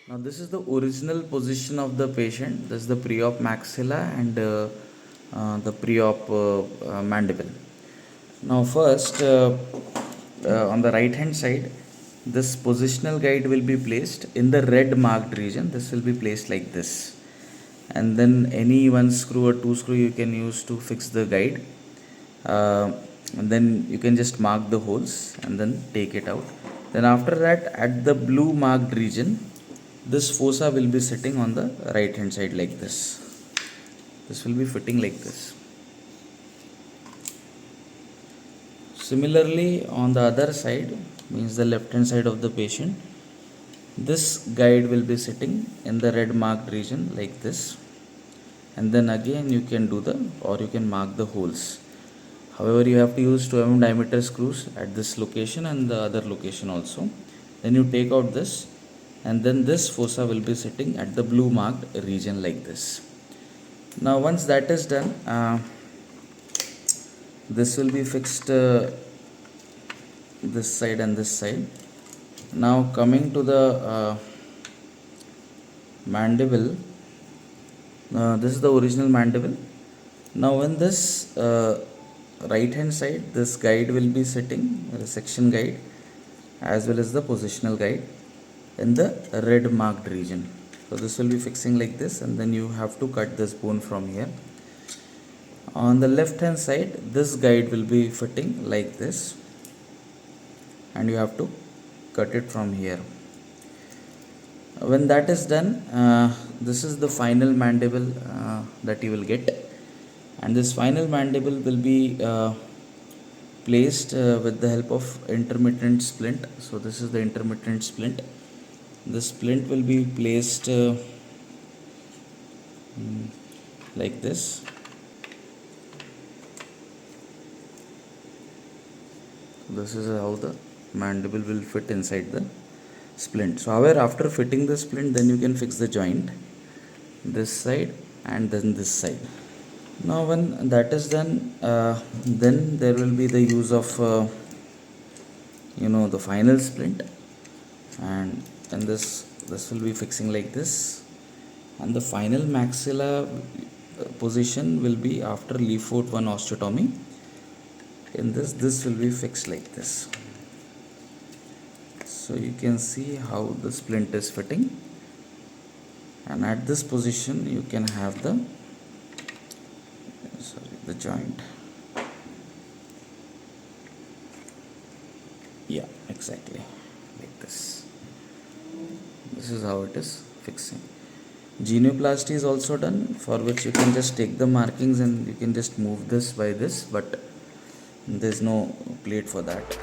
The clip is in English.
Now this is the original position of the patient. This is the pre-op maxilla and the pre-op mandible. Now first on the right hand side, this positional guide will be placed in the red marked region. This will be placed like this, and then any one screw or two screw you can use to fix the guide. And then you can just mark the holes and then take it out. Then after that, at the blue marked region, this fossa will be sitting on the right hand side like this. This will be fitting like this. Similarly, on the other side, means the left hand side of the patient, this guide will be sitting in the red marked region like this. And then again you can do you can mark the holes. However, you have to use 2 mm diameter screws at this location and the other location also. Then you take out this, and then this fossa will be sitting at the blue marked region like this. Now once that is done, this will be fixed this side and this side. Now coming to the mandible, this is the original mandible. Now in this right hand side, this guide will be sitting, resection guide as well as the positional guide, in the red marked region. So this will be fixing like this, and then you have to cut this bone from here. On the left hand side, this guide will be fitting like this, and you have to cut it from here. When that is done, this is the final mandible that you will get, and this final mandible will be placed with the help of intermittent splint. So this is the intermittent splint. The splint will be placed like this. This is how the mandible will fit inside the splint. So however, after fitting the splint, then you can fix the joint, this side and then this side. Now when that is done, then there will be the use of the final splint, and this will be fixing like this, and the final maxilla position will be after Leafort 1 osteotomy. In this will be fixed like this. So you can see how the splint is fitting, and at this position you can have the joint. Yeah, exactly like this. This is how it is fixing. Genioplasty is also done, for which you can just take the markings and you can just move this by this, but there is no plate for that.